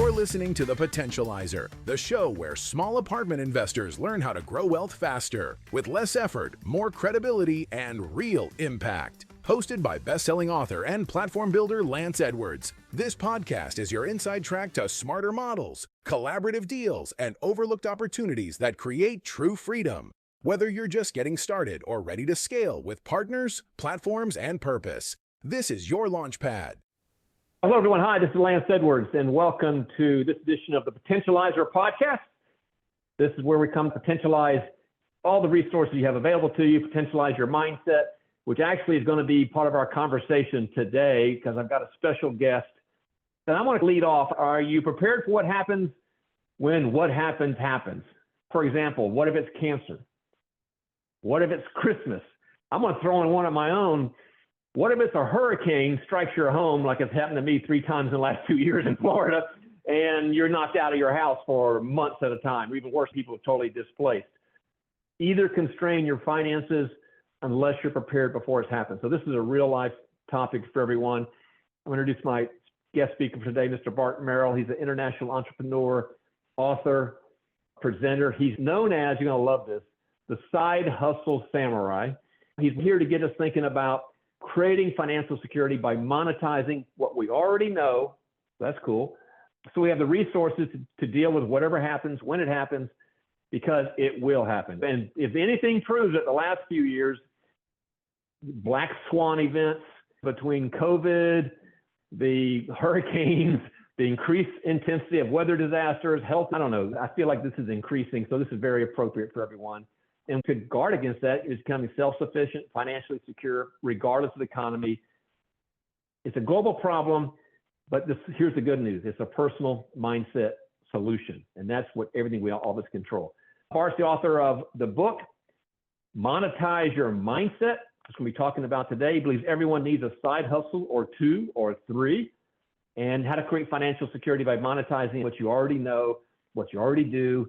You're listening to The Potentializer, the show where small apartment investors learn how to grow wealth faster, with less effort, more credibility, and real impact. Hosted by best-selling author and platform builder Lance Edwards, this podcast is your inside track to smarter models, collaborative deals, and overlooked opportunities that create true freedom. Whether you're just getting started or ready to scale with partners, platforms, and purpose, this is your launch pad. Hello, everyone. Hi, this is Lance Edwards, and welcome to this edition of the Potentializer Podcast. This is where we come to potentialize all the resources you have available to you, potentialize your mindset, which actually is going to be part of our conversation today because I've got a special guest. And I want to lead off. Are you prepared for what happens when what happens happens? For example, what if it's cancer? What if it's Christmas? I'm going to throw in one of my own. What if it's a hurricane strikes your home like it's happened to me 3 times in the last 2 years in Florida, and you're knocked out of your house for months at a time, or even worse, people are totally displaced? Either constrain your finances unless you're prepared before it's happened. So this is a real life topic for everyone. I'm going to introduce my guest speaker for today, Mr. Bart Merrell. He's an international entrepreneur, author, presenter. He's known as, you're going to love this, the Side Hustle Samurai. He's here to get us thinking about creating financial security by monetizing what we already know. That's cool. So we have the resources to deal with whatever happens, when it happens, because it will happen. And if anything proves it, the last few years, black swan events between COVID, the hurricanes, the increased intensity of weather disasters, health, I don't know. I feel like this is increasing. So this is very appropriate for everyone. And to guard against that is becoming self-sufficient, financially secure, regardless of the economy. It's a global problem, but here's the good news. It's a personal mindset solution. And that's what everything we all of us control. Bart's the author of the book, Monetize Your Mindset. That's what we're talking about today. He believes everyone needs a side hustle or 2 or 3, and how to create financial security by monetizing what you already know, what you already do,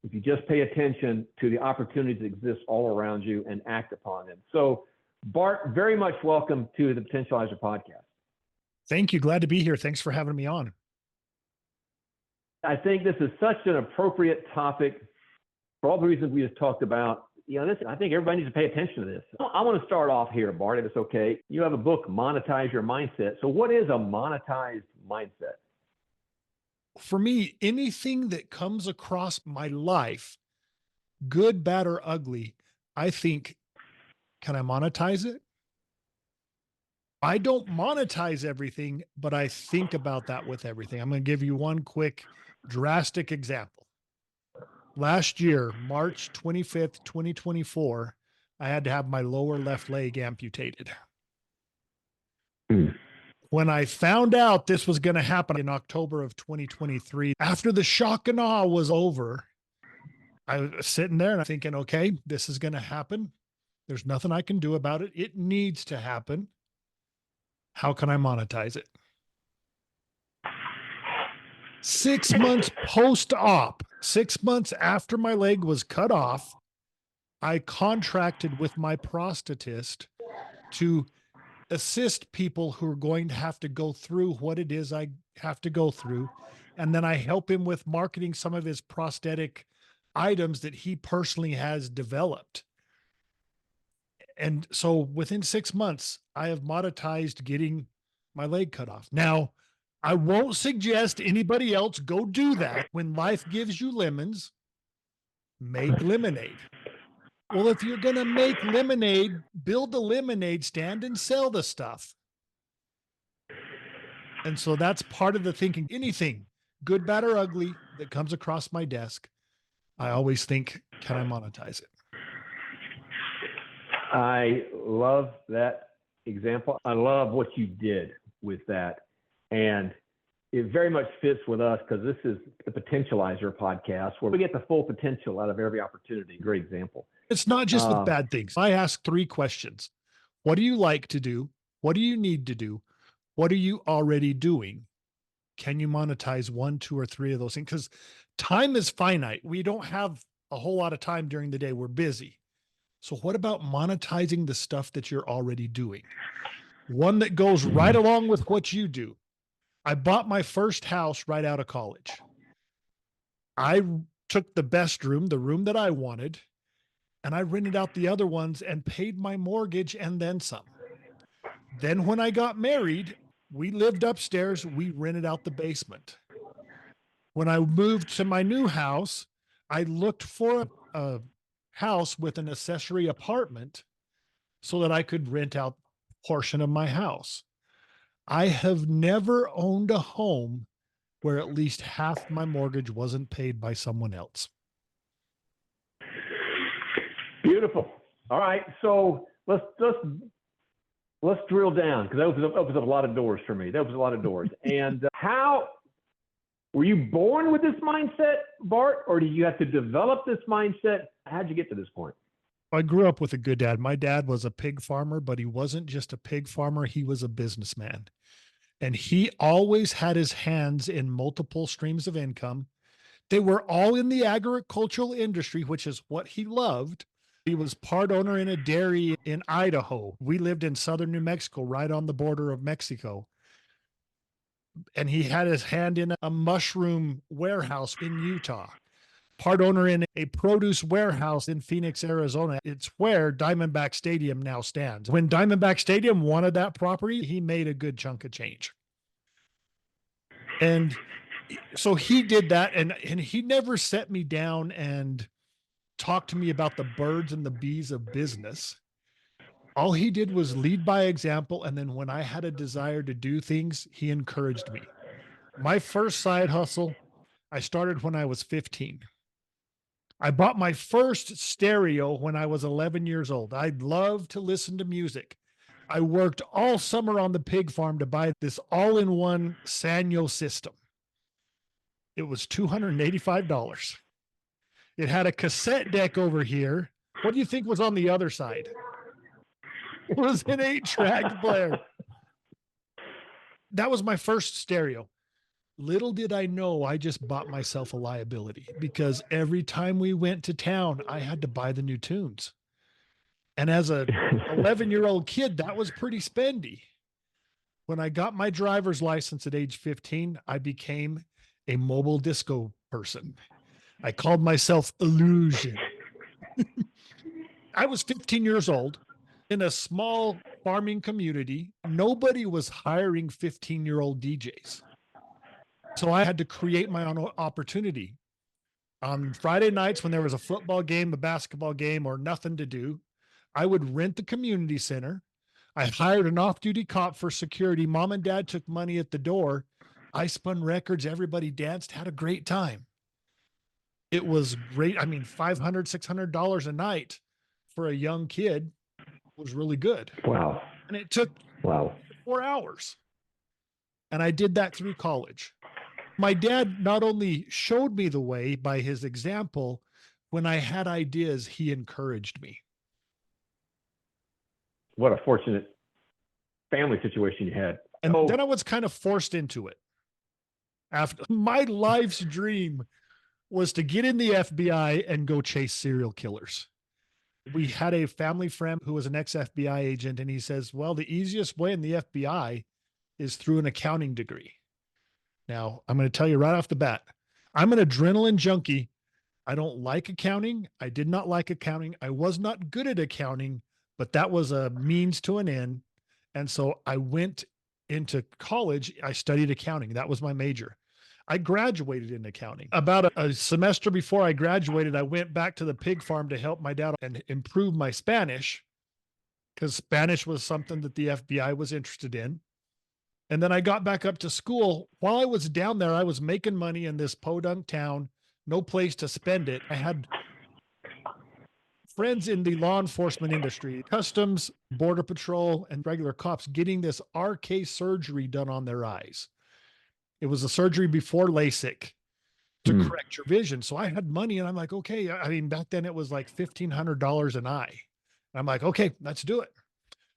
if you just pay attention to the opportunities that exist all around you and act upon them. So, Bart, very much welcome to the Potentializer Podcast. Thank you. Glad to be here. Thanks for having me on. I think this is such an appropriate topic for all the reasons we just talked about. I think everybody needs to pay attention to this. I want to start off here, Bart, if it's okay. You have a book, Monetize Your Mindset. So what is a monetized mindset? For me, anything that comes across my life, good, bad, or ugly, I think, can I monetize it? I don't monetize everything, but I think about that with everything. I'm going to give you one quick, drastic example. Last year, March 25th, 2024, I had to have my lower left leg amputated. When I found out this was going to happen in October of 2023, after the shock and awe was over, I was sitting there and I'm thinking, okay, this is going to happen. There's nothing I can do about it. It needs to happen. How can I monetize it? 6 months post-op, 6 months after my leg was cut off, I contracted with my prosthetist to assist people who are going to have to go through what it is I have to go through. And then I help him with marketing some of his prosthetic items that he personally has developed. And so within 6 months, I have monetized getting my leg cut off. Now, I won't suggest anybody else go do that. When life gives you lemons, make lemonade. Well, if you're going to make lemonade, build a lemonade stand and sell the stuff. And so that's part of the thinking. Anything, good, bad, or ugly, that comes across my desk, I always think, can I monetize it? I love that example. I love what you did with that. And it very much fits with us because this is the Potentializer Podcast where we get the full potential out of every opportunity. Great example. It's not just with bad things. I ask 3 questions. What do you like to do? What do you need to do? What are you already doing? Can you monetize 1, 2, or 3 of those things? Because time is finite. We don't have a whole lot of time during the day. We're busy. So what about monetizing the stuff that you're already doing? One that goes right along with what you do. I bought my first house right out of college. I took the best room, the room that I wanted, and I rented out the other ones and paid my mortgage and then some. Then when I got married, we lived upstairs. We rented out the basement. When I moved to my new house, I looked for a house with an accessory apartment so that I could rent out a portion of my house. I have never owned a home where at least half my mortgage wasn't paid by someone else. Beautiful. All right. So let's drill down, because that opens up a lot of doors for me. That opens a lot of doors. And how were you born with this mindset, Bart, or do you have to develop this mindset? How'd you get to this point? I grew up with a good dad. My dad was a pig farmer, but he wasn't just a pig farmer. He was a businessman. And he always had his hands in multiple streams of income. They were all in the agricultural industry, which is what he loved. He was part owner in a dairy in Idaho. We lived in southern New Mexico, right on the border of Mexico. And he had his hand in a mushroom warehouse in Utah. Part owner in a produce warehouse in Phoenix, Arizona. It's where Diamondback Stadium now stands. When Diamondback Stadium wanted that property, he made a good chunk of change. And so he did that, and he never set me down and talked to me about the birds and the bees of business. All he did was lead by example, and then when I had a desire to do things, he encouraged me. My first side hustle, I started when I was 15. I bought my first stereo when I was 11 years old. I loved to listen to music. I worked all summer on the pig farm to buy this all-in-one Sanyo system. It was $285. It had a cassette deck over here. What do you think was on the other side? It was an 8-track player. That was my first stereo. Little did I know, I just bought myself a liability, because every time we went to town, I had to buy the new tunes. And as a 11-year-old kid, that was pretty spendy. When I got my driver's license at age 15, I became a mobile disco person. I called myself Illusion. I was 15 years old in a small farming community. Nobody was hiring 15-year-old DJs. So I had to create my own opportunity. On Friday nights, when there was a football game, a basketball game, or nothing to do, I would rent the community center. I hired an off-duty cop for security. Mom and dad took money at the door. I spun records. Everybody danced, had a great time. It was great. I mean, $500, $600 a night for a young kid was really good. Wow. And it took 4 hours. And I did that through college. My dad not only showed me the way by his example, when I had ideas, he encouraged me. What a fortunate family situation you had. And then I was kind of forced into it. After my life's dream was to get in the FBI and go chase serial killers. We had a family friend who was an ex-FBI agent, and he says, well, the easiest way in the FBI is through an accounting degree. Now, I'm going to tell you right off the bat, I'm an adrenaline junkie. I don't like accounting. I did not like accounting. I was not good at accounting, but that was a means to an end. And so I went into college. I studied accounting. That was my major. I graduated in accounting. About a semester before I graduated, I went back to the pig farm to help my dad and improve my Spanish, because Spanish was something that the FBI was interested in. And then I got back up to school. While I was down there, I was making money in this podunk town, no place to spend it. I had friends in the law enforcement industry, customs, border patrol, and regular cops getting this RK surgery done on their eyes. It was a surgery before LASIK to correct your vision. So I had money, and I'm like, okay. I mean, back then it was like $1,500 an eye. And I'm like, okay, let's do it.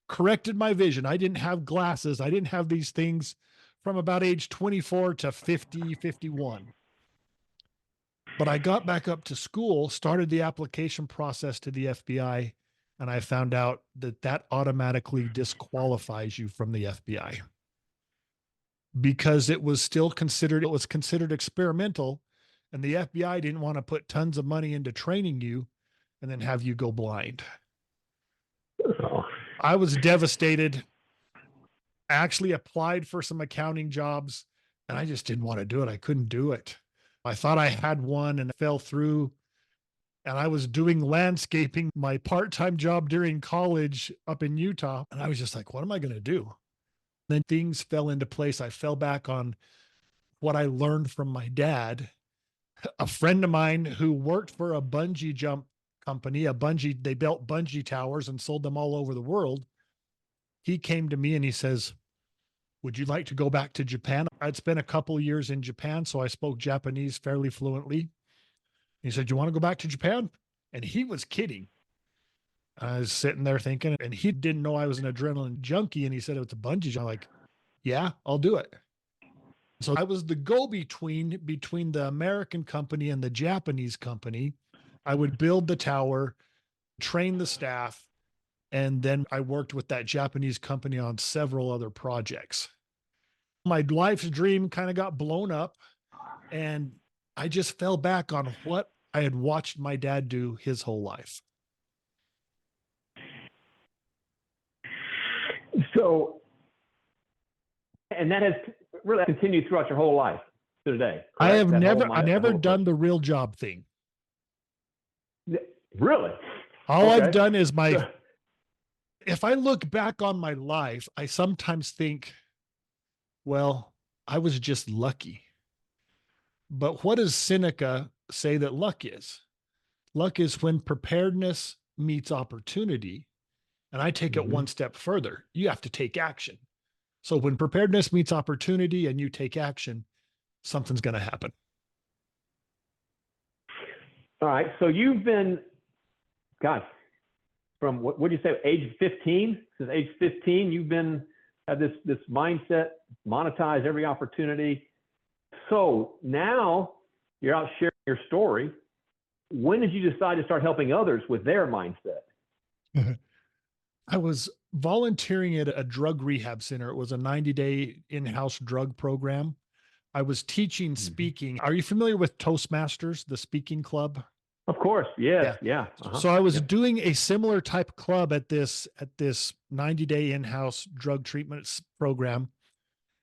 Corrected my vision. I didn't have glasses. I didn't have these things from about age 24 to 50, 51. But I got back up to school, started the application process to the FBI, and I found out that that automatically disqualifies you from the FBI. because it was considered experimental, and the FBI didn't want to put tons of money into training you and then have you go blind. Oh. I was devastated. I actually applied for some accounting jobs and I just didn't want to do it. I couldn't do it. I thought I had one and it fell through. And I was doing landscaping, my part-time job during college up in Utah. And I was just like, what am I going to do? Then things fell into place. I fell back on what I learned from my dad. A friend of mine who worked for a bungee jump company, they built bungee towers and sold them all over the world. He came to me and he says, would you like to go back to Japan? I'd spent a couple of years in Japan, so I spoke Japanese fairly fluently. He said, you want to go back to Japan? And he was kidding. I was sitting there thinking, and he didn't know I was an adrenaline junkie. And he said, it's a bungee jump. I'm like, yeah, I'll do it. So I was the go-between between the American company and the Japanese company. I would build the tower, train the staff, and then I worked with that Japanese company on several other projects. My life's dream kind of got blown up, and I just fell back on what I had watched my dad do his whole life. So, and that has really continued throughout your whole life to today. I have never done the real job thing. Really? All I've done is if I look back on my life, I sometimes think, well, I was just lucky. But what does Seneca say that luck is? Luck is when preparedness meets opportunity. And I take it one step further. You have to take action. So when preparedness meets opportunity and you take action, something's going to happen. All right. So you've been, God, from what did you say, age 15? Since age 15, you've had this mindset, monetize every opportunity. So now you're out sharing your story. When did you decide to start helping others with their mindset? I was volunteering at a drug rehab center. It was a 90-day in-house drug program. I was teaching speaking. Are you familiar with Toastmasters, the speaking club? Of course. Yes. Yeah. So I was doing a similar type club at this 90-day in-house drug treatment program.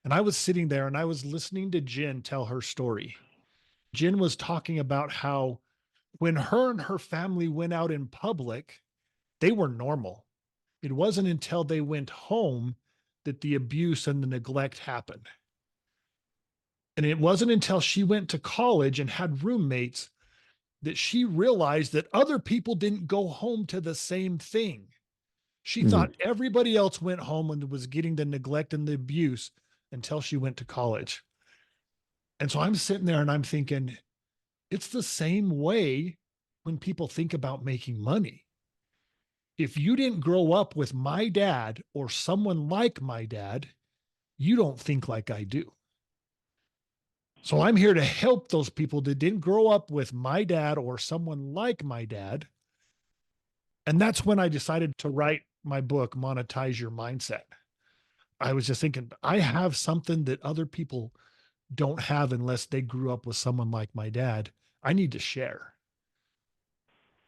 And I was sitting there and I was listening to Jen tell her story. Jen was talking about how when her and her family went out in public, they were normal. It wasn't until they went home that the abuse and the neglect happened. And it wasn't until she went to college and had roommates that she realized that other people didn't go home to the same thing. She thought everybody else went home and was getting the neglect and the abuse until she went to college. And so I'm sitting there and I'm thinking, it's the same way when people think about making money. If you didn't grow up with my dad or someone like my dad, you don't think like I do. So I'm here to help those people that didn't grow up with my dad or someone like my dad. And that's when I decided to write my book, Monetize Your Mindset. I was just thinking, I have something that other people don't have unless they grew up with someone like my dad. I need to share.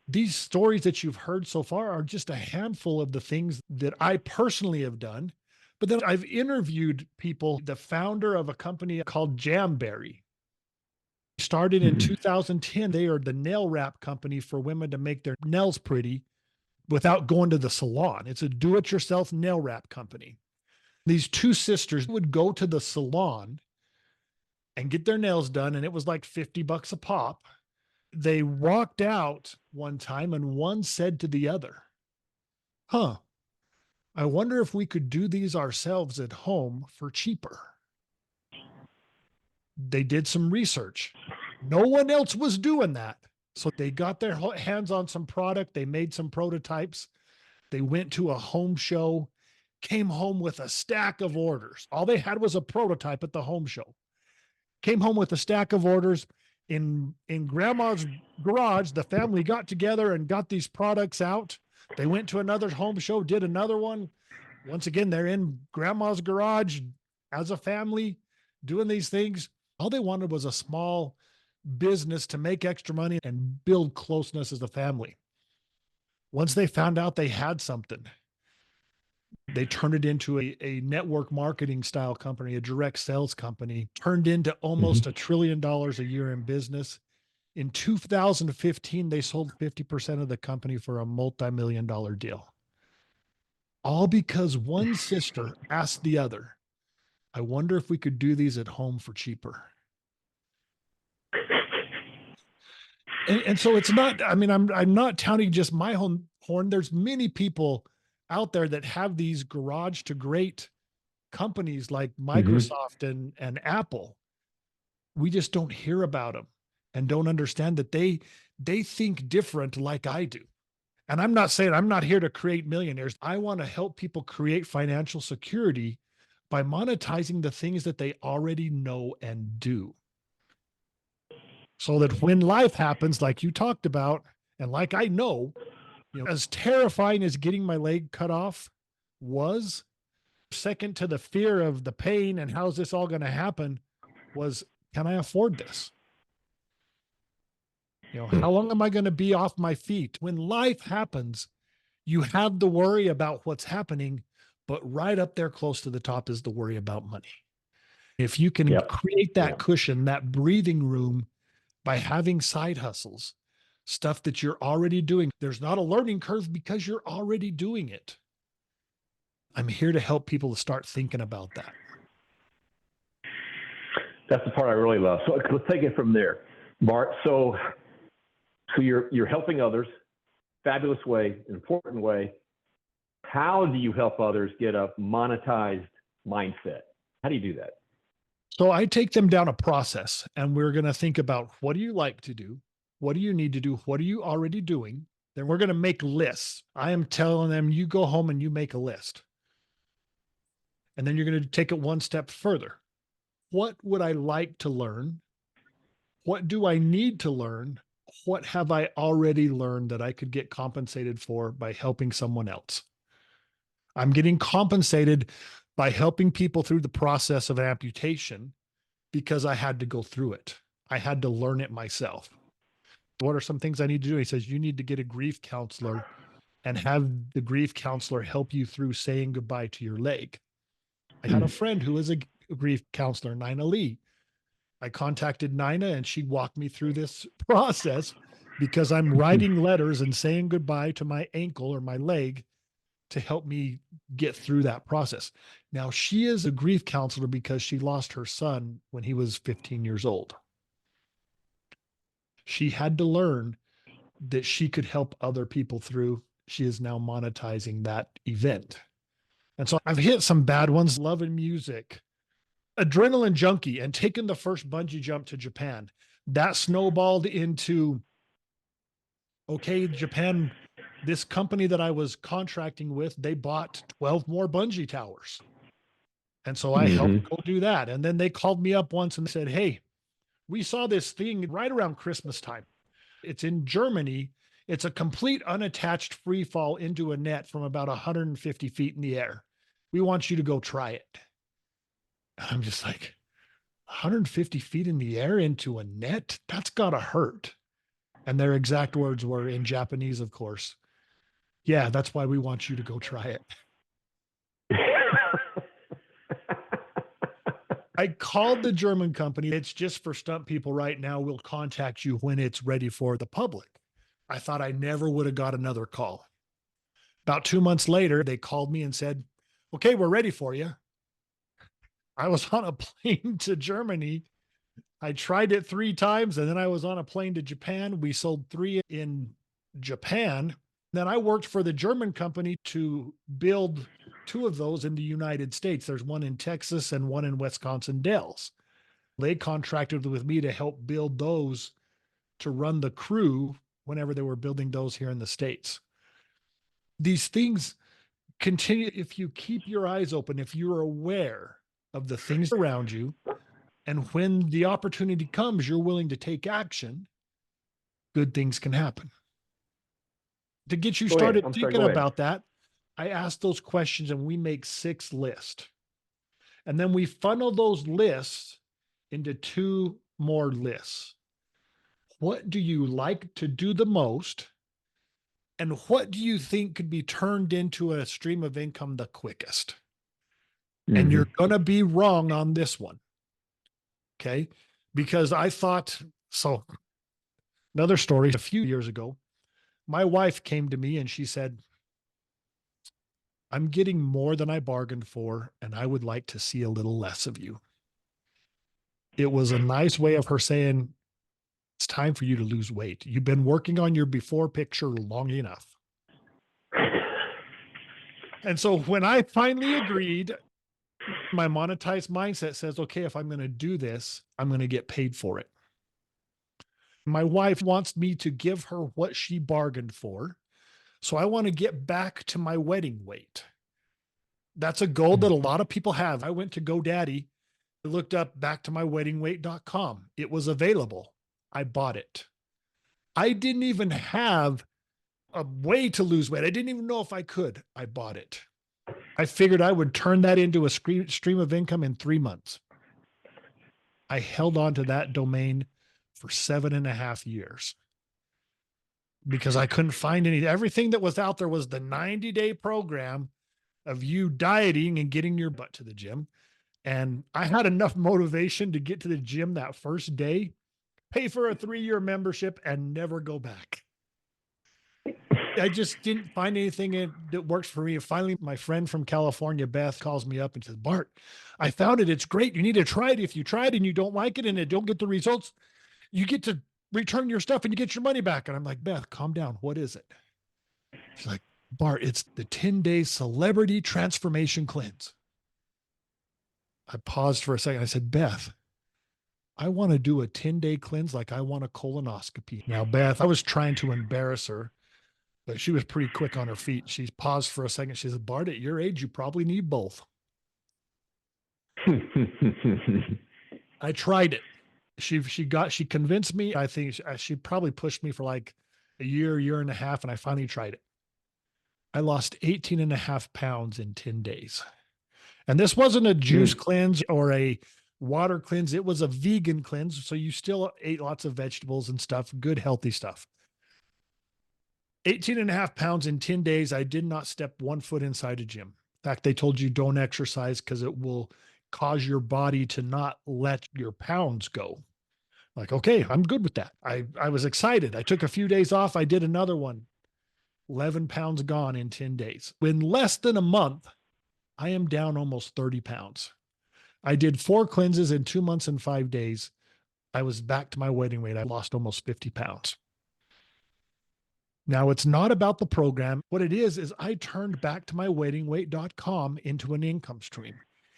These stories that you've heard so far are just a handful of the things that I personally have done. But then I've interviewed people, the founder of a company called Jamberry. Started in 2010. They are the nail wrap company for women to make their nails pretty without going to the salon. It's a do-it-yourself nail wrap company. These two sisters would go to the salon and get their nails done, and it was like $50 a pop. They walked out one time and one said to the other, I wonder if we could do these ourselves at home for cheaper. They did some research. No one else was doing that. So they got their hands on some product. They made some prototypes. They went to a home show, came home with a stack of orders. All they had was a prototype at the home show. Came home with a stack of orders. In grandma's garage, the family got together and got these products out. They went to another home show, did another one. Once again, they're in grandma's garage as a family. doing these things. All they wanted was a small business to make extra money and build closeness as a family. Once they found out they had something, they turned it into a network marketing style company, a direct sales company, turned into almost $1 trillion a year in business. In 2015, they sold 50% of the company for a multi-million-dollar deal. All because one sister asked the other, I wonder if we could do these at home for cheaper. And so it's not, I mean, I'm not touting just my horn. There's many people out there that have these garage to great companies like Microsoft and Apple. We just don't hear about them and don't understand that they think different like I do. And I'm not saying I'm not here to create millionaires. I want to help people create financial security by monetizing the things that they already know and do. So that when life happens, like you talked about, and like I know, as terrifying as getting my leg cut off was, second to the fear of the pain and how's this all going to happen was, can I afford this? How long am I going to be off my feet? When life happens, you have the worry about what's happening, but right up there close to the top is the worry about money. If you can create that cushion, that breathing room by having side hustles, stuff that you're already doing, there's not a learning curve because you're already doing it. I'm here to help people to start thinking about that. That's the part I really love. So let's take it from there, Bart. So you're helping others, fabulous way, important way. How do you help others get a monetized mindset? How do you do that? So I take them down a process, and we're going to think about, what do you like to do? What do you need to do? What are you already doing? Then we're going to make lists. I am telling them, you go home and you make a list. And then you're going to take it one step further. What would I like to learn? What do I need to learn? What have I already learned that I could get compensated for by helping someone else? I'm getting compensated by helping people through the process of amputation because I had to go through it. I had to learn it myself. What are some things I need to do? He says, you need to get a grief counselor and have the grief counselor help you through saying goodbye to your leg. I had a friend who was a grief counselor, Nina Lee. I contacted Nina and she walked me through this process because I'm writing letters and saying goodbye to my ankle or my leg to help me get through that process. Now, she is a grief counselor because she lost her son when he was 15 years old. She had to learn that she could help other people through. She is now monetizing that event. And so I've hit some bad ones, loving music, adrenaline junkie, and taken the first bungee jump to Japan. That snowballed into, okay, Japan, this company that I was contracting with, they bought 12 more bungee towers. And so I helped go do that. And then they called me up once and said, hey, we saw this thing right around Christmas time. It's in Germany. It's a complete unattached free fall into a net from about 150 feet in the air. We want you to go try it. I'm just like, 150 feet in the air into a net? That's gotta hurt. And their exact words were in Japanese, of course. Yeah, that's why we want you to go try it. I called the German company. It's just for stunt people right now. We'll contact you when it's ready for the public. I thought I never would have got another call. About 2 months later, they called me and said, okay, we're ready for you. I was on a plane to Germany. I tried it 3 times, and then I was on a plane to Japan. We sold 3 in Japan. Then I worked for the German company to build 2 of those in the United States. There's one in Texas and one in Wisconsin Dells. They contracted with me to help build those to run the crew whenever they were building those here in the States. These things continue if you keep your eyes open, if you're aware of the things around you, and when the opportunity comes, you're willing to take action, good things can happen. To get you started thinking about that, I asked those questions and we make 6 lists. And then we funnel those lists into 2 more lists. What do you like to do the most? And what do you think could be turned into a stream of income the quickest? And you're going to be wrong on this one. Okay. Because I thought, so another story, a few years ago, my wife came to me and she said, I'm getting more than I bargained for, and I would like to see a little less of you. It was a nice way of her saying, it's time for you to lose weight. You've been working on your before picture long enough. And so when I finally agreed, my monetized mindset says, okay, if I'm going to do this, I'm going to get paid for it. My wife wants me to give her what she bargained for. So I want to get back to my wedding weight. That's a goal that a lot of people have. I went to GoDaddy, looked up backtomyweddingweight.com. It was available. I bought it. I didn't even have a way to lose weight. I didn't even know if I could. I bought it. I figured I would turn that into a stream of income in 3 months. I held on to that domain for 7.5 years because I couldn't find everything that was out there was the 90-day program of you dieting and getting your butt to the gym. And I had enough motivation to get to the gym that first day, pay for a 3-year membership, and never go back. I just didn't find anything that works for me. Finally, my friend from California, Beth, calls me up and says, Bart, I found it. It's great. You need to try it. If you try it and you don't like it and it don't get the results, you get to return your stuff and you get your money back. And I'm like, Beth, calm down. What is it? She's like, Bart, it's the 10-day celebrity transformation cleanse. I paused for a second. I said, Beth, I want to do a 10-day cleanse like I want a colonoscopy. Now, Beth, I was trying to embarrass her, but she was pretty quick on her feet. She paused for a second. She said, Bart, at your age, you probably need both. I tried it. She convinced me. I think she probably pushed me for like a year and a half, and I finally tried it. I lost 18.5 pounds in 10 days. And this wasn't a juice cleanse or a water cleanse. It was a vegan cleanse. So you still ate lots of vegetables and stuff, good, healthy stuff. 18.5 pounds in 10 days. I did not step 1 foot inside a gym. In fact, they told you don't exercise because it will cause your body to not let your pounds go. Like, okay, I'm good with that. I was excited. I took a few days off. I did another one. 11 pounds gone in 10 days. In less than a month, I am down almost 30 pounds. I did 4 cleanses in 2 months and 5 days. I was back to my wedding weight. I lost almost 50 pounds. Now, it's not about the program. What it is I turned back to my weddingweight.com into an income stream.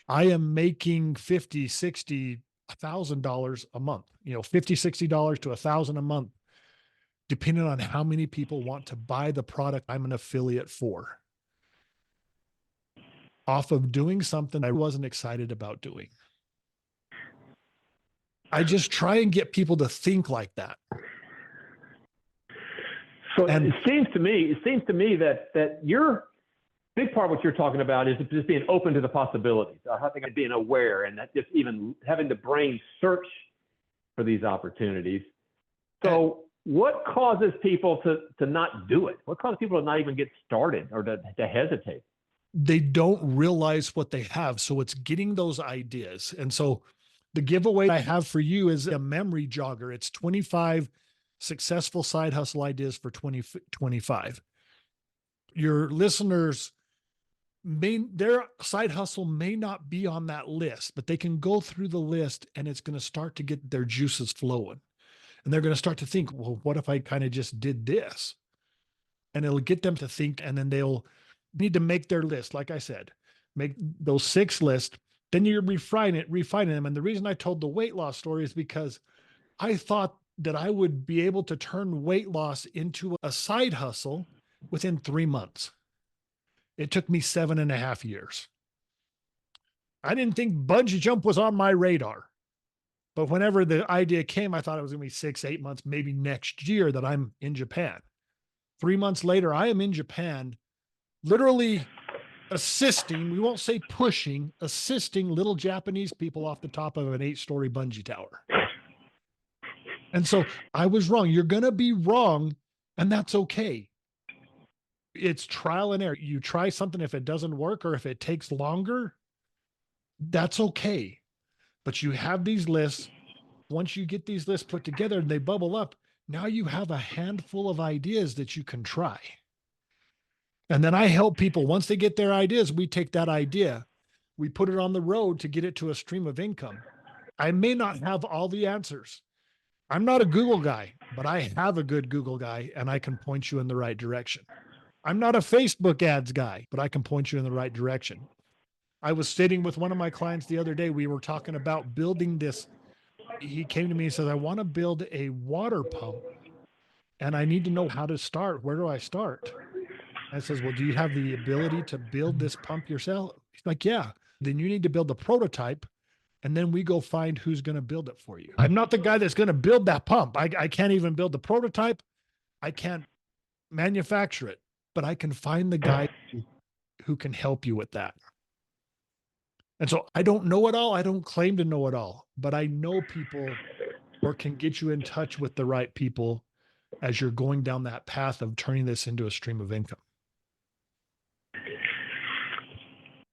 I am making $50, $60, $1,000 a month, $50, $60 to $1,000 a month, depending on how many people want to buy the product I'm an affiliate for, off of doing something I wasn't excited about doing. I just try and get people to think like that. So it seems to me that your big part of what you're talking about is just being open to the possibilities. I think being aware and that just even having the brain search for these opportunities. So what causes people to not do it? What causes people to not even get started or to hesitate? They don't realize what they have. So it's getting those ideas. And so the giveaway I have for you is a memory jogger. It's 25 successful side hustle ideas for 2025. Your listeners their side hustle may not be on that list, but they can go through the list and it's going to start to get their juices flowing. And they're going to start to think, well, what if I kind of just did this? And it'll get them to think, and then they'll need to make their list. Like I said, make those 6 lists, then you're refining them. And the reason I told the weight loss story is because I thought that I would be able to turn weight loss into a side hustle within 3 months. It took me 7.5 years. I didn't think bungee jump was on my radar. But whenever the idea came, I thought it was going to be 6, 8 months, maybe next year that I'm in Japan. 3 months later, I am in Japan, literally assisting, we won't say pushing, assisting little Japanese people off the top of an 8-story bungee tower. And so I was wrong. You're going to be wrong, and that's okay. It's trial and error. You try something, if it doesn't work or if it takes longer, that's okay. But you have these lists. Once you get these lists put together and they bubble up, now you have a handful of ideas that you can try. And then I help people, once they get their ideas, we take that idea, we put it on the road to get it to a stream of income. I may not have all the answers. I'm not a Google guy, but I have a good Google guy and I can point you in the right direction. I'm not a Facebook ads guy, but I can point you in the right direction. I was sitting with one of my clients the other day. We were talking about building this. He came to me and said, I want to build a water pump and I need to know how to start. Where do I start? I says, well, do you have the ability to build this pump yourself? He's like, yeah. Then you need to build the prototype and then we go find who's going to build it for you. I'm not the guy that's going to build that pump. I can't even build the prototype. I can't manufacture it, but I can find the guy who can help you with that. And so I don't know it all. I don't claim to know it all, but I know people or can get you in touch with the right people as you're going down that path of turning this into a stream of income.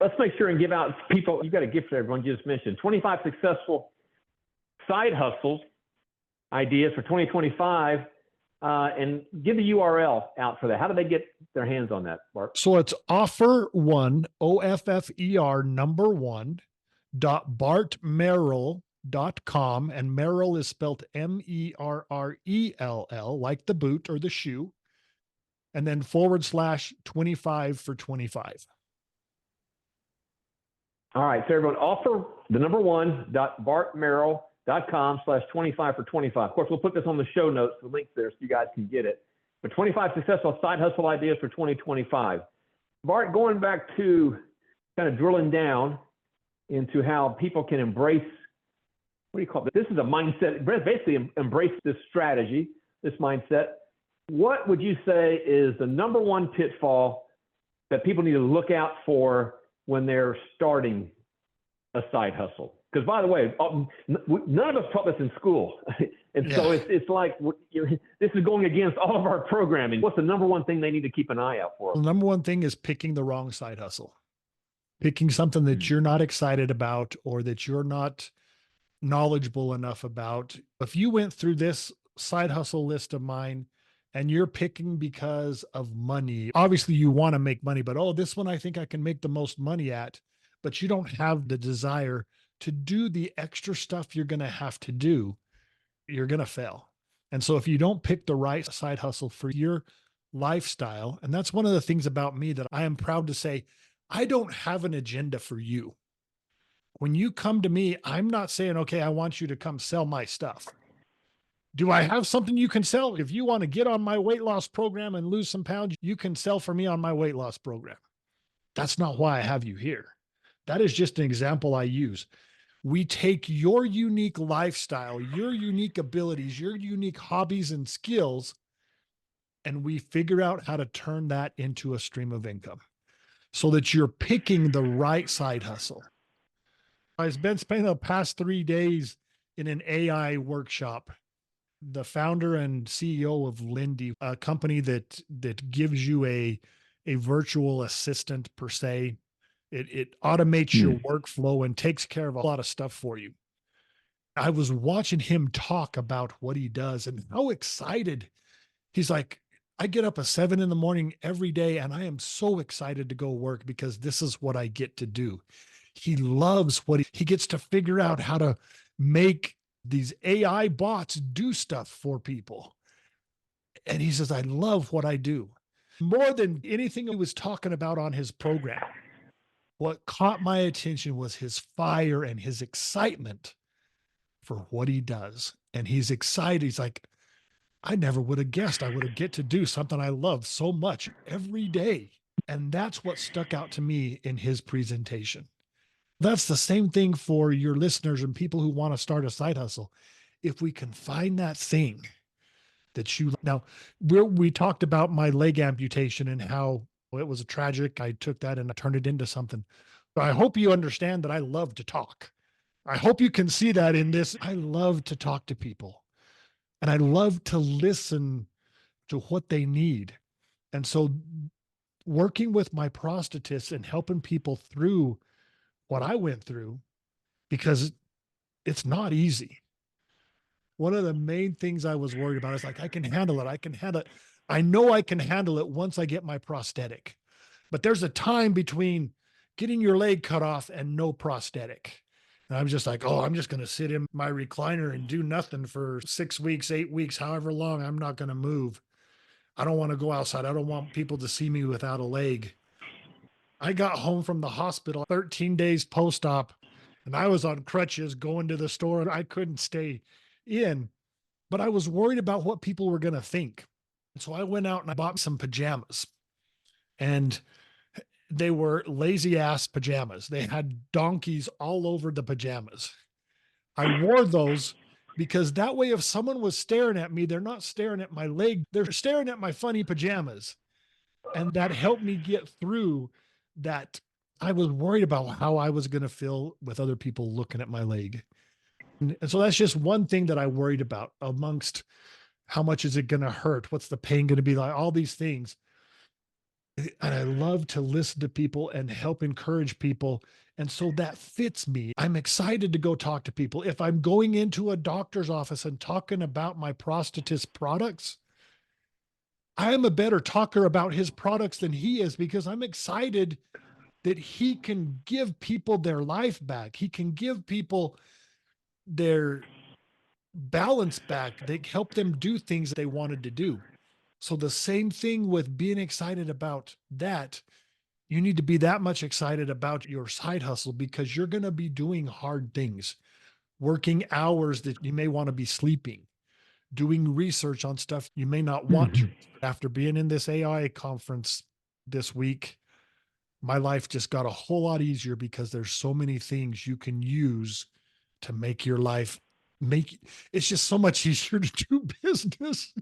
Let's make sure and give out people, you got a gift for everyone you just mentioned, 25 successful side hustles ideas for 2025, and give the URL out for that. How do they get their hands on that, Bart? So it's offer1, OFFER number 1, .bartmerrell.com, and Merrell is spelled MERRELL, like the boot or the shoe, and then /25 for 25. All right, so everyone, offer the number 1, bartmerrell.com/25 for 25. Of course, we'll put this on the show notes, the links there, so you guys can get it. But 25 successful side hustle ideas for 2025. Bart, going back to kind of drilling down into how people can embrace, what do you call it? This is a mindset, basically embrace this strategy, this mindset. What would you say is the number 1 pitfall that people need to look out for when they're starting a side hustle? Because, by the way, none of us taught this in school. And so it's like this is going against all of our programming. What's the number 1 thing they need to keep an eye out for? The number 1 thing is picking the wrong side hustle. Picking something that you're not excited about or that you're not knowledgeable enough about. If you went through this side hustle list of mine and you're picking because of money, obviously you want to make money, but this one I think I can make the most money at, but you don't have the desire to do the extra stuff you're going to have to do, you're going to fail. And so if you don't pick the right side hustle for your lifestyle, and that's one of the things about me that I am proud to say, I don't have an agenda for you. When you come to me, I'm not saying, okay, I want you to come sell my stuff. Do I have something you can sell? If you want to get on my weight loss program and lose some pounds, you can sell for me on my weight loss program. That's not why I have you here. That is just an example I use. We take your unique lifestyle, your unique abilities, your unique hobbies and skills, and we figure out how to turn that into a stream of income so that you're picking the right side hustle. I've been spending the past 3 days in an AI workshop. The founder and CEO of Lindy, a company that gives you a virtual assistant per se. It automates your workflow and takes care of a lot of stuff for you. I was watching him talk about what he does and how excited he's like, I get up at 7 a.m. every day and I am so excited to go work because this is what I get to do. He loves what he gets to figure out how to make these AI bots do stuff for people. And he says, I love what I do. More than anything he was talking about on his program, what caught my attention was his fire and his excitement for what he does. And he's excited. He's like, I never would have guessed I would get to do something I love so much every day. And that's what stuck out to me in his presentation. That's the same thing for your listeners and people who want to start a side hustle. If we can find that thing that you, now we talked about my leg amputation and how It was tragic. I took that and I turned it into something. So I hope you understand that I love to talk. I hope you can see that in this. I love to talk to people and I love to listen to what they need. And so working with my prosthetist and helping people through what I went through, because it's not easy. One of the main things I was worried about is like, I can handle it. I can handle it. I know I can handle it once I get my prosthetic, but there's a time between getting your leg cut off and no prosthetic. And I'm just like, oh, I'm just going to sit in my recliner and do nothing for 6 weeks, 8 weeks, however long. I'm not going to move. I don't want to go outside. I don't want people to see me without a leg. I got home from the hospital 13 days post-op and I was on crutches going to the store and I couldn't stay in, but I was worried about what people were going to think. So I went out and I bought some pajamas and they were lazy ass pajamas. They had donkeys all over the pajamas. I wore those because that way, if someone was staring at me, they're not staring at my leg, they're staring at my funny pajamas. And that helped me get through that. I was worried about how I was going to feel with other people looking at my leg. And so that's just one thing that I worried about amongst how much is it going to hurt? What's the pain going to be like? All these things. And I love to listen to people and help encourage people. And so that fits me. I'm excited to go talk to people. If I'm going into a doctor's office and talking about my prosthetist products, I am a better talker about his products than he is because I'm excited that he can give people their life back. He can give people their balance back. They help them do things they wanted to do. So the same thing with being excited about that. You need to be that much excited about your side hustle because you're going to be doing hard things, working hours that you may want to be sleeping, doing research on stuff you may not want to. After being in this AI conference this week, my life just got a whole lot easier because there's so many things you can use to make your life it's just so much easier to do business.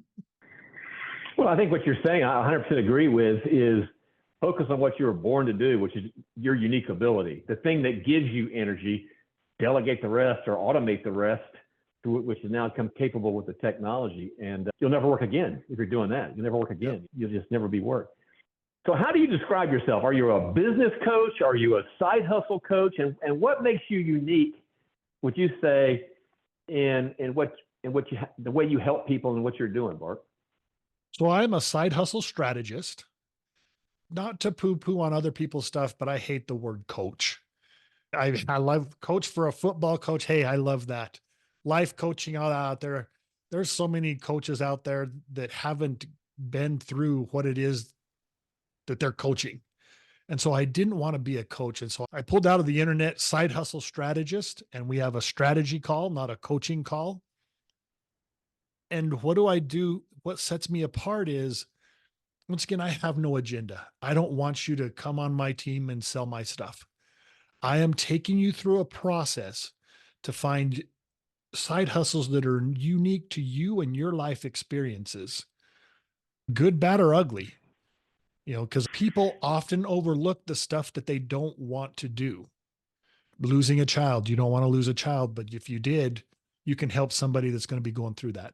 Well, I think what you're saying, I 100% agree with, is focus on what you were born to do, which is your unique ability, the thing that gives you energy, delegate the rest or automate the rest, which is now become capable with the technology. And you'll never work again if you're doing that. You'll never work again. You'll just never be work. So how do you describe yourself? Are you a business coach? Are you a side hustle coach? And what makes you unique, would you say, in the way you help people and what you're doing, Bart? So I'm a side hustle strategist, not to poo-poo on other people's stuff, but I hate the word coach. I love coach for a football coach. Hey, I love that. Life coaching out there. There's so many coaches out there that haven't been through what it is that they're coaching. And so I didn't want to be a coach. And so I pulled out of the internet side hustle strategist, and we have a strategy call, not a coaching call. And what do I do? What sets me apart is, once again, I have no agenda. I don't want you to come on my team and sell my stuff. I am taking you through a process to find side hustles that are unique to you and your life experiences, good, bad, or ugly. Because people often overlook the stuff that they don't want to do. Losing a child, you don't want to lose a child, but if you did, you can help somebody that's going to be going through that.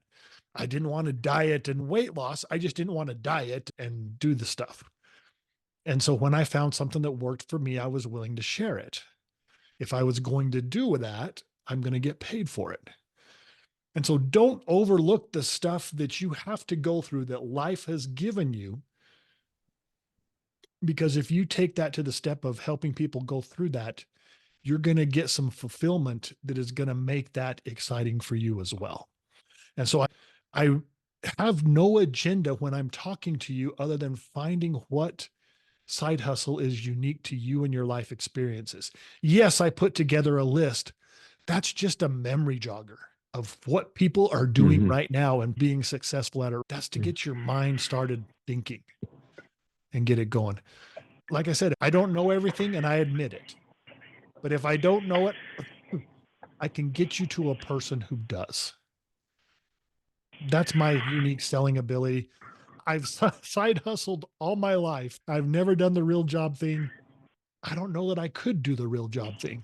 I didn't want to diet and weight loss. I just didn't want to diet and do the stuff. And so when I found something that worked for me, I was willing to share it. If I was going to do that, I'm going to get paid for it. And so don't overlook the stuff that you have to go through that life has given you. Because if you take that to the step of helping people go through that, you're going to get some fulfillment that is going to make that exciting for you as well. And so I have no agenda when I'm talking to you other than finding what side hustle is unique to you and your life experiences. Yes, I put together a list. That's just a memory jogger of what people are doing right now and being successful at it. That's to get your mind started thinking and get it going. Like I said, I don't know everything and I admit it. But if I don't know it, I can get you to a person who does. That's my unique selling ability. I've side hustled all my life. I've never done the real job thing. I don't know that I could do the real job thing.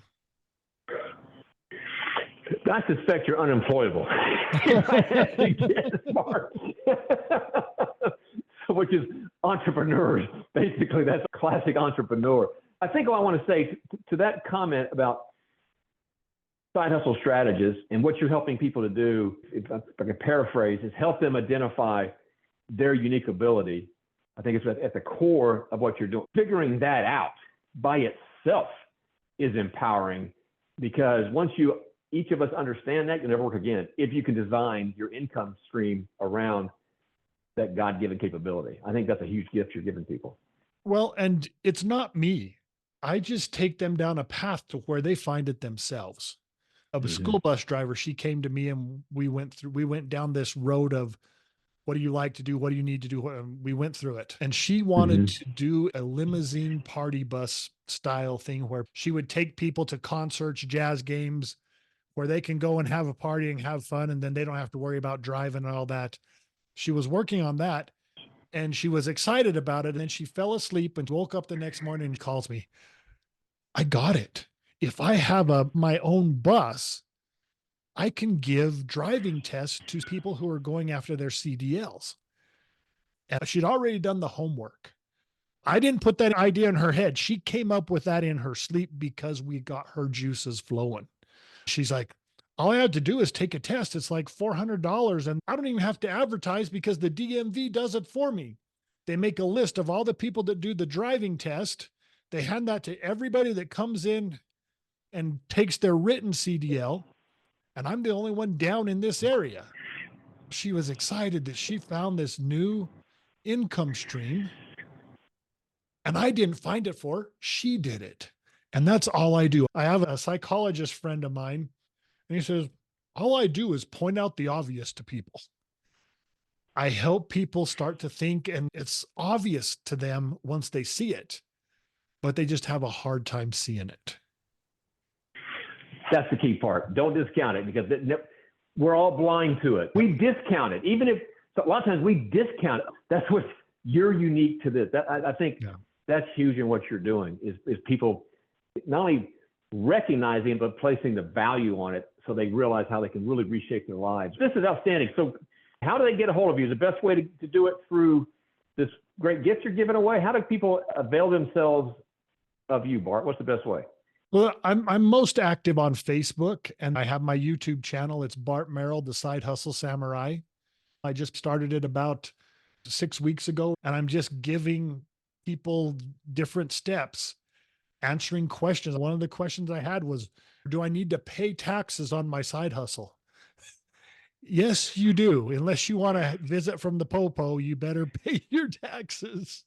I suspect you're unemployable. Which is entrepreneurs. Basically, that's a classic entrepreneur. I think what I want to say to that comment about side hustle strategists and what you're helping people to do, if I can paraphrase, is help them identify their unique ability. I think it's at the core of what you're doing. Figuring that out by itself is empowering, because once each of us understand that, you'll never work again if you can design your income stream around that God-given capability. I think that's a huge gift you're giving people. Well, and it's not me. I just take them down a path to where they find it themselves. A school bus driver, she came to me and we went down this road of, what do you like to do? What do you need to do? We went through it. And she wanted to do a limousine party bus style thing where she would take people to concerts, jazz games, where they can go and have a party and have fun. And then they don't have to worry about driving and all that. She was working on that and she was excited about it. And then she fell asleep and woke up the next morning and calls me. I got it. If I have my own bus, I can give driving tests to people who are going after their CDLs. And she'd already done the homework. I didn't put that idea in her head. She came up with that in her sleep because we got her juices flowing. She's like, all I had to do is take a test. It's like $400 and I don't even have to advertise because the DMV does it for me. They make a list of all the people that do the driving test. They hand that to everybody that comes in and takes their written CDL. And I'm the only one down in this area. She was excited that she found this new income stream. And I didn't find it for her. She did it. And that's all I do. I have a psychologist friend of mine, and he says, all I do is point out the obvious to people. I help people start to think, and it's obvious to them once they see it, but they just have a hard time seeing it. That's the key part. Don't discount it, because we're all blind to it. We discount it. Even if so a lot of times we discount it. That's what you're unique to this. I think that's huge in what you're doing is people not only recognizing it, but placing the value on it so they realize how they can really reshape their lives. This is outstanding. So how do they get a hold of you? Is the best way to do it through this great gift you're giving away? How do people avail themselves of you, Bart? What's the best way? Well, I'm most active on Facebook, and I have my YouTube channel. It's Bart Merrell, the Side Hustle Samurai. I just started it about 6 weeks ago, and I'm just giving people different steps, answering questions. One of the questions I had was, do I need to pay taxes on my side hustle? Yes, you do. Unless you want to visit from the popo, you better pay your taxes.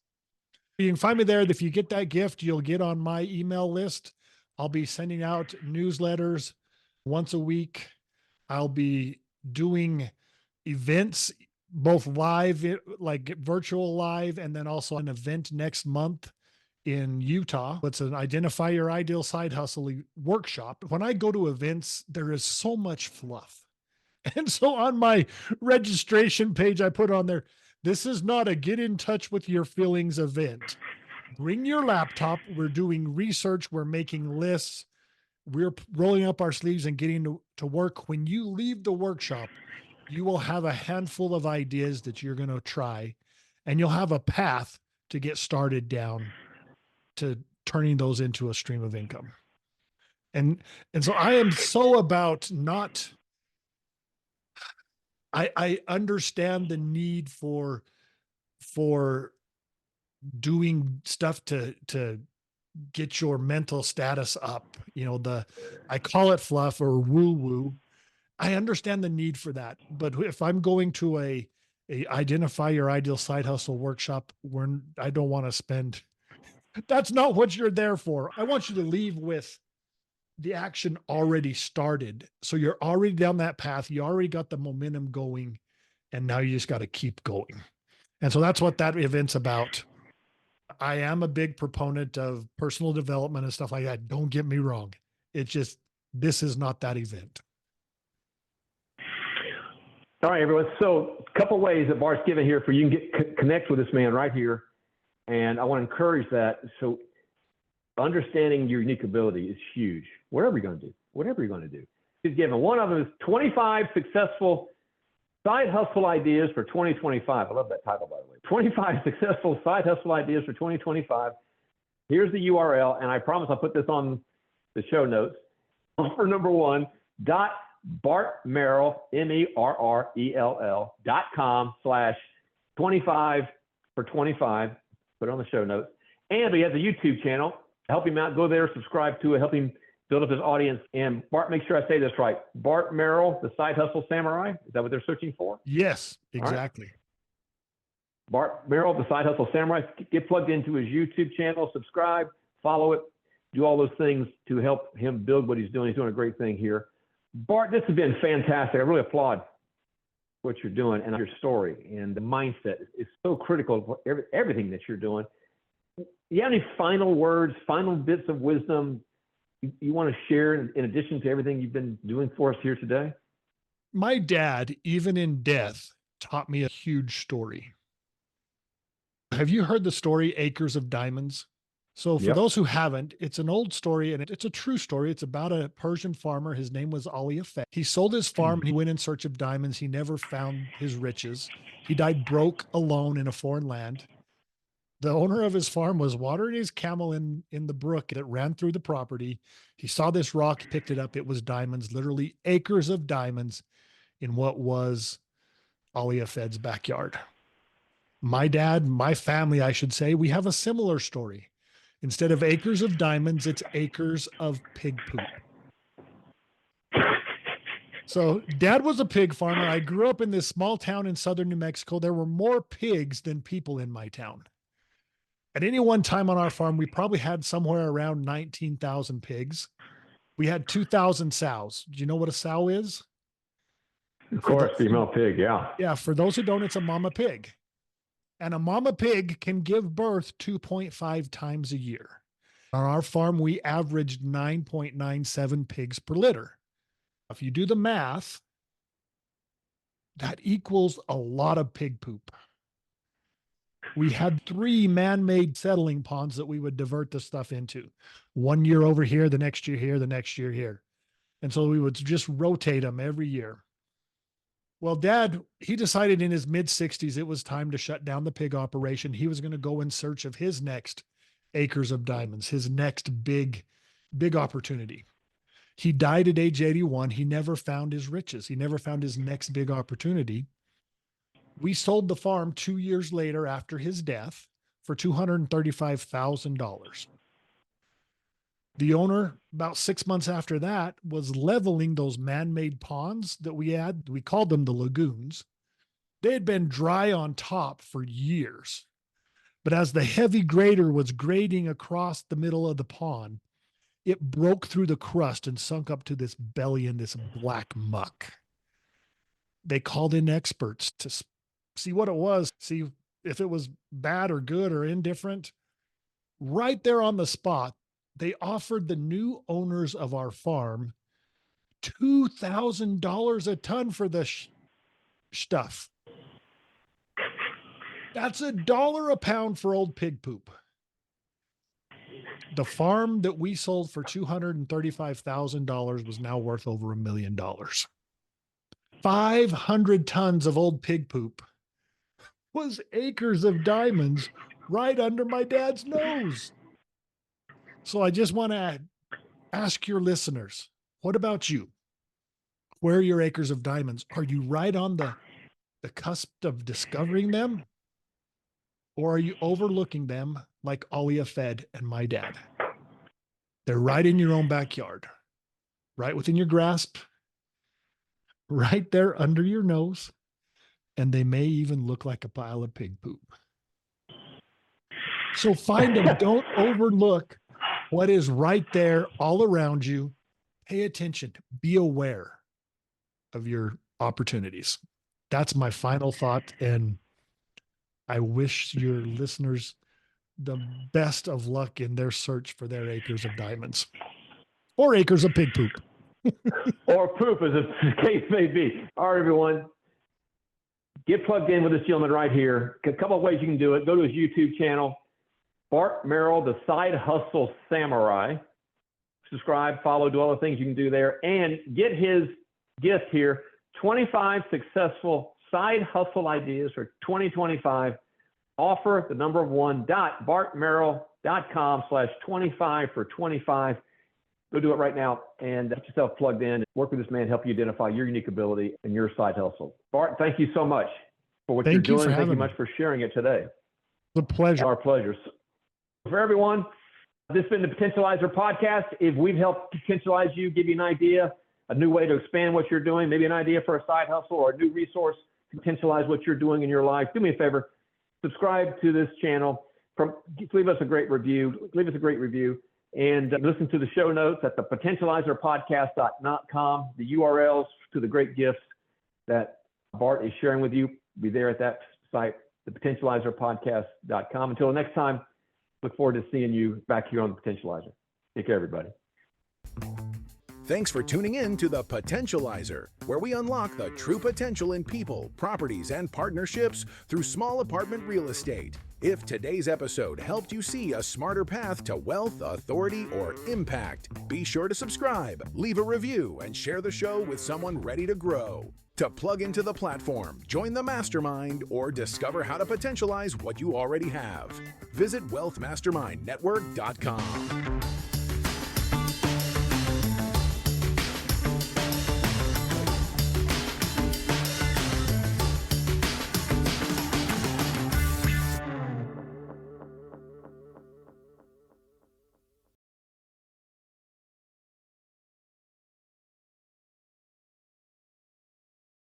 You can find me there. If you get that gift, you'll get on my email list. I'll be sending out newsletters once a week. I'll be doing events, both live, like virtual live, and then also an event next month in Utah. It's an Identify Your Ideal Side Hustle workshop. When I go to events, there is so much fluff. And so on my registration page, I put on there, this is not a get in touch with your feelings event. Bring your laptop. We're doing research. We're making lists. We're rolling up our sleeves and getting to work. When you leave the workshop, you will have a handful of ideas that you're going to try, and you'll have a path to get started down to turning those into a stream of income. And so I am so about not, I understand the need for doing stuff to get your mental status up. I call it fluff or woo-woo. I understand the need for that. But if I'm going to a Identify Your Ideal Side Hustle workshop, I don't want to spend, that's not what you're there for. I want you to leave with the action already started. So you're already down that path. You already got the momentum going, and now you just got to keep going. And so that's what that event's about. I am a big proponent of personal development and stuff like that. Don't get me wrong. It's just, this is not that event. All right, everyone. So a couple ways that Bart's given here for you can get connect with this man right here. And I want to encourage that. So understanding your unique ability is huge. Whatever you're going to do. He's given one of them is 25 successful side hustle ideas for 2025. I love that title, by the way. 25 successful side hustle ideas for 2025. Here's the URL, and I promise I'll put this on the show notes. Offer number one, Bart Merrell, MERRELL.com/25 for 25. Put it on the show notes. And we have the YouTube channel. Help him out. Go there, subscribe to it, help him build up his audience. And Bart, make sure I say this right. Bart Merrell, the Side Hustle Samurai. Is that what they're searching for? Yes, exactly. Right. Bart Merrell, the Side Hustle Samurai. Get plugged into his YouTube channel, subscribe, follow it, do all those things to help him build what he's doing. He's doing a great thing here. Bart, this has been fantastic. I really applaud what you're doing and your story, and the mindset is so critical for everything that you're doing. You have any final words, final bits of wisdom you want to share in addition to everything you've been doing for us here today? My dad, even in death, taught me a huge story. Have you heard the story Acres of Diamonds? So for those who haven't, it's an old story and it's a true story. It's about a Persian farmer. His name was Ali Effendi. He sold his farm and he went in search of diamonds. He never found his riches. He died broke, alone in a foreign land. The owner of his farm was watering his camel in the brook that ran through the property. He saw this rock, picked it up. It was diamonds, literally acres of diamonds in what was Ali Effendi's backyard. My dad, my family, I should say, we have a similar story. Instead of acres of diamonds, it's acres of pig poop. So dad was a pig farmer. I grew up in this small town in southern New Mexico. There were more pigs than people in my town. At any one time on our farm, we probably had somewhere around 19,000 pigs. We had 2,000 sows. Do you know what a sow is? Of course, female pig, yeah. Yeah, for those who don't, it's a mama pig. And a mama pig can give birth 2.5 times a year. On our farm, we averaged 9.97 pigs per litter. If you do the math, that equals a lot of pig poop. We had 3 man-made settling ponds that we would divert the stuff into. 1 year over here, the next year here, the next year here. And so we would just rotate them every year. Well, Dad, he decided in his mid-60s it was time to shut down the pig operation. He was going to go in search of his next acres of diamonds, his next big opportunity. He died at age 81. He never found his riches. He never found his next big opportunity. We sold the farm 2 years later after his death for $235,000. The owner, about 6 months after that, was leveling those man-made ponds that we had. We called them the lagoons. They had been dry on top for years. But as the heavy grader was grading across the middle of the pond, it broke through the crust and sunk up to this belly in this black muck. They called in experts to see what it was, see if it was bad or good or indifferent. Right there on the spot, they offered the new owners of our farm $2,000 a ton for the stuff. That's $1 a pound for old pig poop. The farm that we sold for $235,000 was now worth over $1 million. 500 tons of old pig poop was acres of diamonds right under my dad's nose. So I just want to ask your listeners, what about you? Where are your acres of diamonds? Are you right on the cusp of discovering them? Or are you overlooking them like Ali Effendi and my dad? They're right in your own backyard, right within your grasp, right there under your nose, and they may even look like a pile of pig poop. So find them. Don't overlook what is right there all around you. Pay attention. Be aware of your opportunities. That's my final thought. And I wish your listeners the best of luck in their search for their acres of diamonds or acres of pig poop. Or poop, as the case may be. All right, everyone. get plugged in with this gentleman right here. A couple of ways you can do it. Go to his YouTube channel, Bart Merrell, the Side Hustle Samurai. Subscribe, follow, do all the things you can do there, and get his gift here, 25 successful side hustle ideas for 2025. Offer the number one bartmerrell.com/25 for 25. Go do it right now and get yourself plugged in. Work with this man, help you identify your unique ability and your side hustle. Bart, thank you so much for what you're doing. Thank you much for sharing it today. It's a pleasure. Our pleasure. For everyone, this has been the Potentializer Podcast. If we've helped potentialize you, give you an idea, a new way to expand what you're doing, maybe an idea for a side hustle or a new resource to potentialize what you're doing in your life, do me a favor, subscribe to this channel. Leave us a great review. And listen to the show notes at the potentializerpodcast.com. The URLs to the great gifts that Bart is sharing with you be there at that site, the potentializerpodcast.com. Until next time, look forward to seeing you back here on the Potentializer. Take care, everybody. Thanks for tuning in to the Potentializer, where we unlock the true potential in people, properties, and partnerships through small apartment real estate. If today's episode helped you see a smarter path to wealth, authority, or impact, be sure to subscribe, leave a review, and share the show with someone ready to grow. To plug into the platform, join the mastermind, or discover how to potentialize what you already have, visit wealthmastermindnetwork.com.